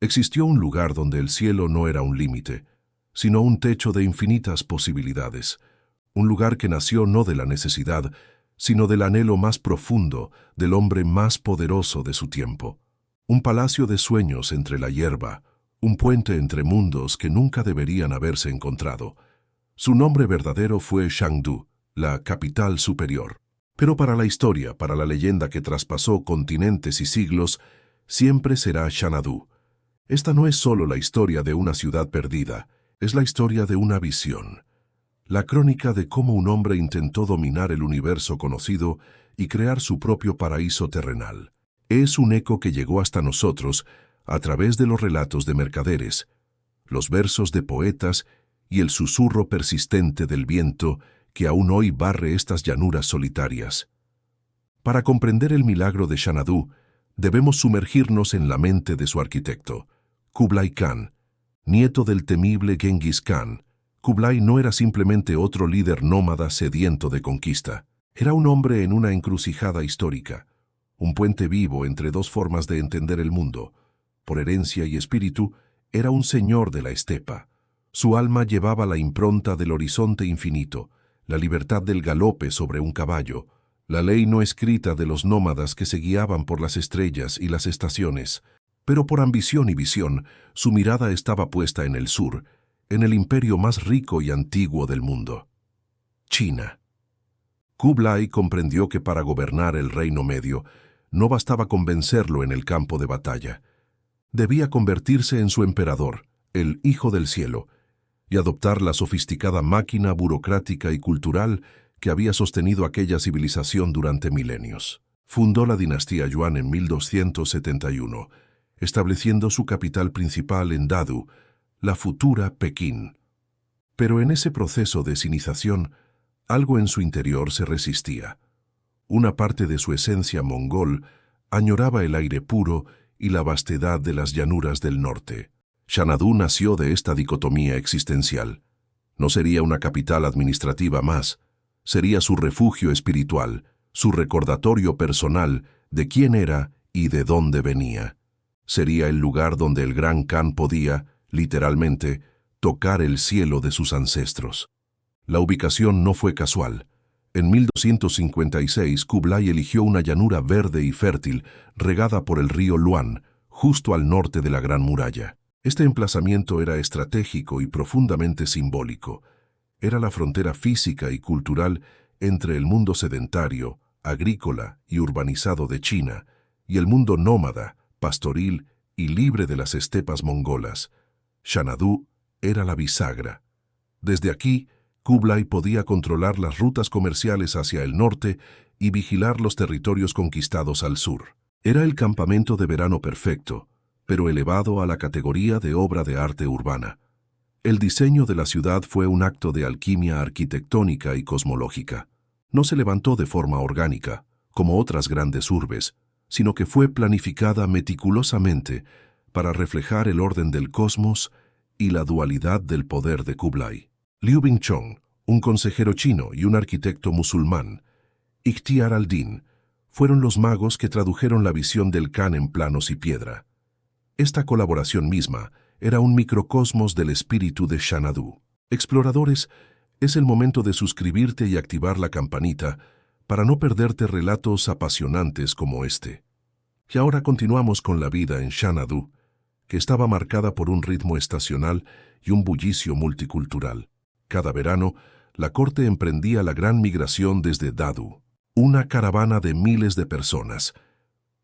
Existió un lugar donde el cielo no era un límite, sino un techo de infinitas posibilidades. Un lugar que nació no de la necesidad, sino del anhelo más profundo del hombre más poderoso de su tiempo. Un palacio de sueños entre la hierba, un puente entre mundos que nunca deberían haberse encontrado. Su nombre verdadero fue Shangdu, la capital superior. Pero para la historia, para la leyenda que traspasó continentes y siglos, siempre será Xanadu. Esta no es solo la historia de una ciudad perdida, es la historia de una visión. La crónica de cómo un hombre intentó dominar el universo conocido y crear su propio paraíso terrenal. Es un eco que llegó hasta nosotros a través de los relatos de mercaderes, los versos de poetas y el susurro persistente del viento que aún hoy barre estas llanuras solitarias. Para comprender el milagro de Xanadu, debemos sumergirnos en la mente de su arquitecto, Kublai Khan, nieto del temible Genghis Khan. Kublai no era simplemente otro líder nómada sediento de conquista. Era un hombre en una encrucijada histórica, un puente vivo entre dos formas de entender el mundo. Por herencia y espíritu, era un señor de la estepa. Su alma llevaba la impronta del horizonte infinito, la libertad del galope sobre un caballo, la ley no escrita de los nómadas que se guiaban por las estrellas y las estaciones. Pero por ambición y visión, su mirada estaba puesta en el sur, en el imperio más rico y antiguo del mundo, China. Kublai comprendió que para gobernar el Reino Medio no bastaba convencerlo en el campo de batalla. Debía convertirse en su emperador, el Hijo del Cielo, y adoptar la sofisticada máquina burocrática y cultural que había sostenido aquella civilización durante milenios. Fundó la dinastía Yuan en 1271, estableciendo su capital principal en Dadu, la futura Pekín. Pero en ese proceso de sinización, algo en su interior se resistía. Una parte de su esencia mongol añoraba el aire puro y la vastedad de las llanuras del norte. Xanadu nació de esta dicotomía existencial. No sería una capital administrativa más, sería su refugio espiritual, su recordatorio personal de quién era y de dónde venía. Sería el lugar donde el gran Khan podía, literalmente, tocar el cielo de sus ancestros. La ubicación no fue casual. En 1256, Kublai eligió una llanura verde y fértil, regada por el río Luan, justo al norte de la Gran Muralla. Este emplazamiento era estratégico y profundamente simbólico. Era la frontera física y cultural entre el mundo sedentario, agrícola y urbanizado de China, y el mundo nómada, pastoril y libre de las estepas mongolas. Xanadu era la bisagra. Desde aquí, Kublai podía controlar las rutas comerciales hacia el norte y vigilar los territorios conquistados al sur. Era el campamento de verano perfecto, pero elevado a la categoría de obra de arte urbana. El diseño de la ciudad fue un acto de alquimia arquitectónica y cosmológica. No se levantó de forma orgánica, como otras grandes urbes, sino que fue planificada meticulosamente para reflejar el orden del cosmos y la dualidad del poder de Kublai. Liu Bingchong, un consejero chino y un arquitecto musulmán, Ikhtiar al-Din, fueron los magos que tradujeron la visión del Khan en planos y piedra. Esta colaboración misma era un microcosmos del espíritu de Xanadu. Exploradores, es el momento de suscribirte y activar la campanita para no perderte relatos apasionantes como este. Y ahora continuamos con la vida en Xanadu, que estaba marcada por un ritmo estacional y un bullicio multicultural. Cada verano, la corte emprendía la gran migración desde Dadu, una caravana de miles de personas.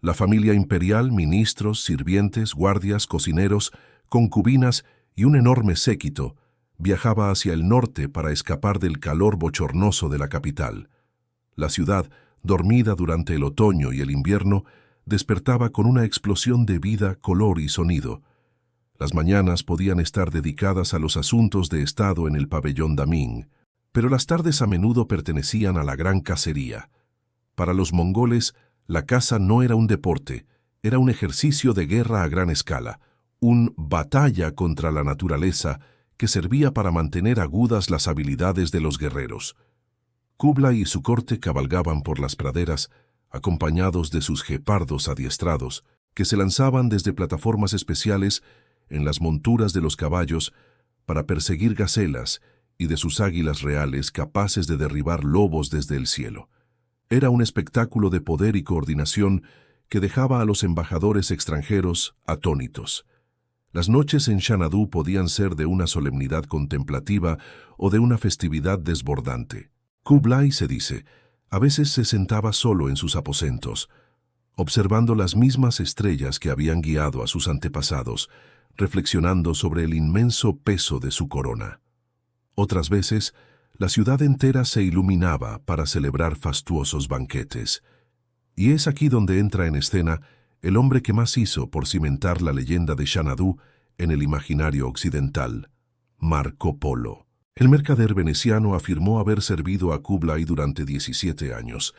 La familia imperial, ministros, sirvientes, guardias, cocineros, concubinas y un enorme séquito viajaba hacia el norte para escapar del calor bochornoso de la capital. La ciudad, dormida durante el otoño y el invierno, despertaba con una explosión de vida, color y sonido. Las mañanas podían estar dedicadas a los asuntos de Estado en el pabellón Daming, pero las tardes a menudo pertenecían a la gran cacería. Para los mongoles, la caza no era un deporte, era un ejercicio de guerra a gran escala, una batalla contra la naturaleza que servía para mantener agudas las habilidades de los guerreros. Kublai y su corte cabalgaban por las praderas, acompañados de sus guepardos adiestrados, que se lanzaban desde plataformas especiales en las monturas de los caballos para perseguir gacelas y de sus águilas reales capaces de derribar lobos desde el cielo. Era un espectáculo de poder y coordinación que dejaba a los embajadores extranjeros atónitos. Las noches en Xanadu podían ser de una solemnidad contemplativa o de una festividad desbordante. Kublai, se dice, a veces se sentaba solo en sus aposentos, observando las mismas estrellas que habían guiado a sus antepasados, reflexionando sobre el inmenso peso de su corona. Otras veces, la ciudad entera se iluminaba para celebrar fastuosos banquetes. Y es aquí donde entra en escena el hombre que más hizo por cimentar la leyenda de Xanadu en el imaginario occidental, Marco Polo. El mercader veneciano afirmó haber servido a Kublai durante 17 años,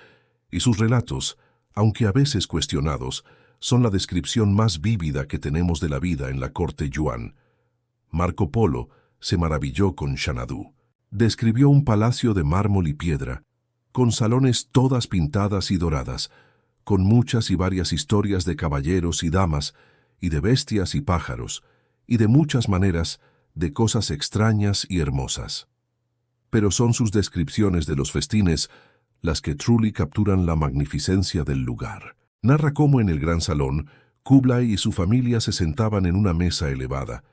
y sus relatos, aunque a veces cuestionados, son la descripción más vívida que tenemos de la vida en la corte Yuan. Marco Polo se maravilló con Xanadu. Describió un palacio de mármol y piedra, con salones todas pintadas y doradas, con muchas y varias historias de caballeros y damas, y de bestias y pájaros, y de muchas maneras, de cosas extrañas y hermosas. Pero son sus descripciones de los festines las que truly capturan la magnificencia del lugar. Narra cómo en el gran salón, Kublai y su familia se sentaban en una mesa elevada,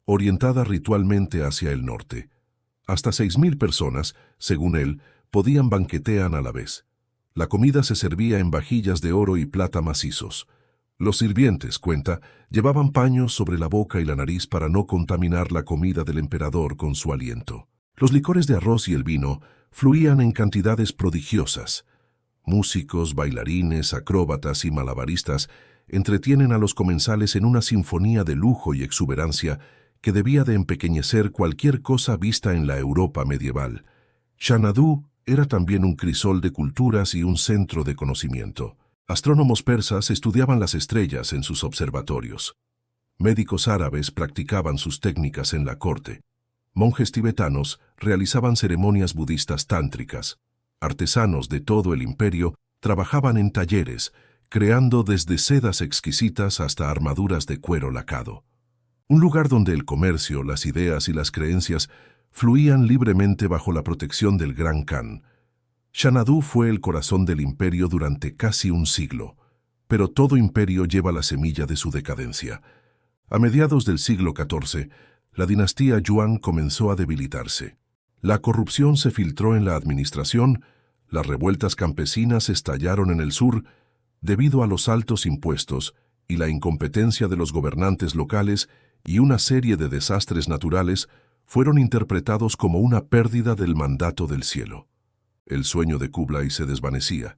orientada ritualmente hacia el norte. Hasta 6.000 personas, según él, podían banquetear a la vez. La comida se servía en vajillas de oro y plata macizos. Los sirvientes, cuenta, llevaban paños sobre la boca y la nariz para no contaminar la comida del emperador con su aliento. Los licores de arroz y el vino fluían en cantidades prodigiosas. Músicos, bailarines, acróbatas y malabaristas entretienen a los comensales en una sinfonía de lujo y exuberancia que debía de empequeñecer cualquier cosa vista en la Europa medieval. Xanadu era también un crisol de culturas y un centro de conocimiento. Astrónomos persas estudiaban las estrellas en sus observatorios. Médicos árabes practicaban sus técnicas en la corte. Monjes tibetanos realizaban ceremonias budistas tántricas. Artesanos de todo el imperio trabajaban en talleres, creando desde sedas exquisitas hasta armaduras de cuero lacado. Un lugar donde el comercio, las ideas y las creencias fluían libremente bajo la protección del Gran Khan. Xanadu fue el corazón del imperio durante casi un siglo, pero todo imperio lleva la semilla de su decadencia. A mediados del siglo XIV, la dinastía Yuan comenzó a debilitarse. La corrupción se filtró en la administración, las revueltas campesinas estallaron en el sur debido a los altos impuestos y la incompetencia de los gobernantes locales, y una serie de desastres naturales fueron interpretados como una pérdida del mandato del cielo. El sueño de Kublai se desvanecía.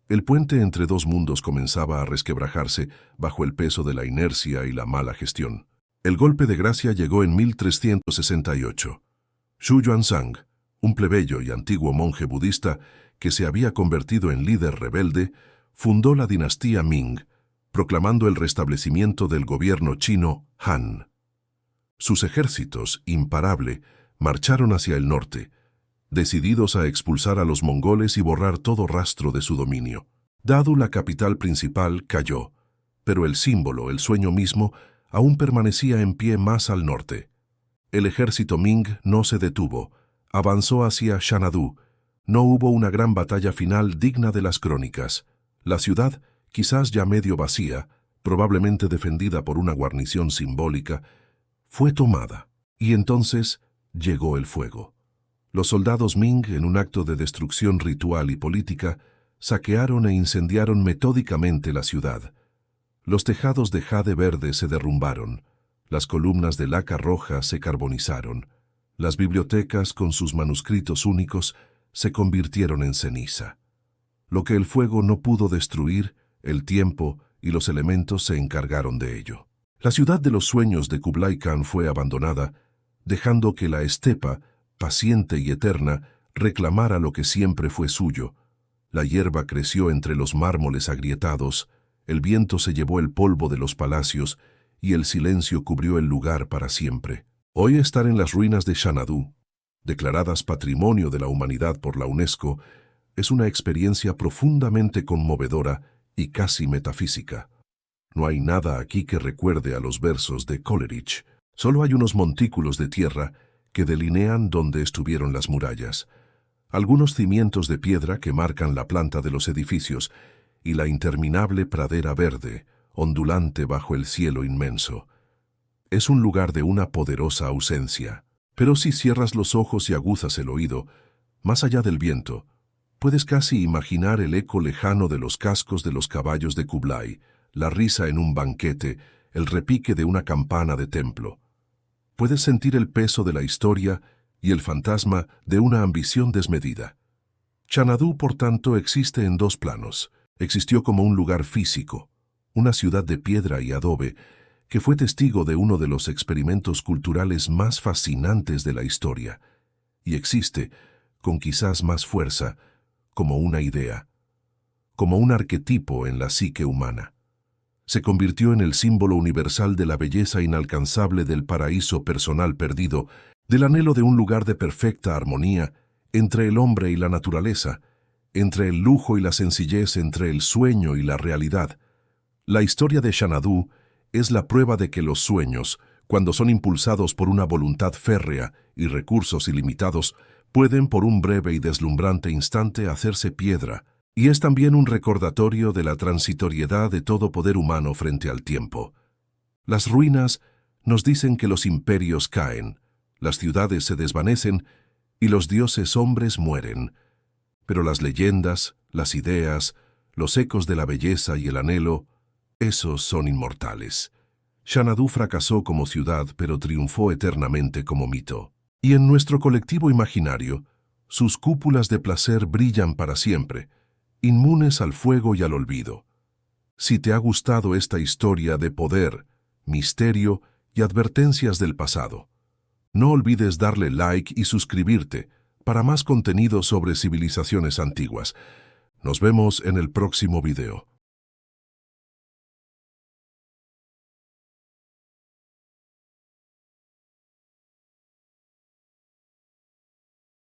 El puente entre dos mundos comenzaba a resquebrajarse bajo el peso de la inercia y la mala gestión. El golpe de gracia llegó en 1368. Xu Yuanzhang, un plebeyo y antiguo monje budista que se había convertido en líder rebelde, fundó la dinastía Ming, proclamando el restablecimiento del gobierno chino Han. Sus ejércitos, imparable, marcharon hacia el norte, decididos a expulsar a los mongoles y borrar todo rastro de su dominio. Dadu, la capital principal, cayó, pero el símbolo, el sueño mismo, aún permanecía en pie más al norte. El ejército Ming no se detuvo, avanzó hacia Xanadu. No hubo una gran batalla final digna de las crónicas. La ciudad, quizás ya medio vacía, probablemente defendida por una guarnición simbólica, fue tomada, y entonces llegó el fuego. Los soldados Ming, en un acto de destrucción ritual y política, saquearon e incendiaron metódicamente la ciudad. Los tejados de jade verde se derrumbaron, las columnas de laca roja se carbonizaron, las bibliotecas con sus manuscritos únicos se convirtieron en ceniza. Lo que el fuego no pudo destruir, el tiempo y los elementos se encargaron de ello. La ciudad de los sueños de Kublai Khan fue abandonada, dejando que la estepa, paciente y eterna, reclamara lo que siempre fue suyo. La hierba creció entre los mármoles agrietados, el viento se llevó el polvo de los palacios y el silencio cubrió el lugar para siempre. Hoy estar en las ruinas de Xanadu, declaradas Patrimonio de la Humanidad por la UNESCO, es una experiencia profundamente conmovedora y casi metafísica. No hay nada aquí que recuerde a los versos de Coleridge. Solo hay unos montículos de tierra que delinean donde estuvieron las murallas, algunos cimientos de piedra que marcan la planta de los edificios y la interminable pradera verde, ondulante bajo el cielo inmenso. Es un lugar de una poderosa ausencia. Pero si cierras los ojos y aguzas el oído, más allá del viento, puedes casi imaginar el eco lejano de los cascos de los caballos de Kublai, la risa en un banquete, el repique de una campana de templo. Puedes sentir el peso de la historia y el fantasma de una ambición desmedida. Xanadu, por tanto, existe en dos planos. Existió como un lugar físico, una ciudad de piedra y adobe, que fue testigo de uno de los experimentos culturales más fascinantes de la historia, y existe, con quizás más fuerza, como una idea, como un arquetipo en la psique humana. Se convirtió en el símbolo universal de la belleza inalcanzable del paraíso personal perdido, del anhelo de un lugar de perfecta armonía entre el hombre y la naturaleza, entre el lujo y la sencillez, entre el sueño y la realidad. La historia de Xanadu es la prueba de que los sueños, cuando son impulsados por una voluntad férrea y recursos ilimitados, pueden por un breve y deslumbrante instante hacerse piedra, y es también un recordatorio de la transitoriedad de todo poder humano frente al tiempo. Las ruinas nos dicen que los imperios caen, las ciudades se desvanecen y los dioses hombres mueren, pero las leyendas, las ideas, los ecos de la belleza y el anhelo, esos son inmortales. Xanadu fracasó como ciudad, pero triunfó eternamente como mito. Y en nuestro colectivo imaginario, sus cúpulas de placer brillan para siempre, inmunes al fuego y al olvido. Si te ha gustado esta historia de poder, misterio y advertencias del pasado, no olvides darle like y suscribirte para más contenido sobre civilizaciones antiguas. Nos vemos en el próximo video.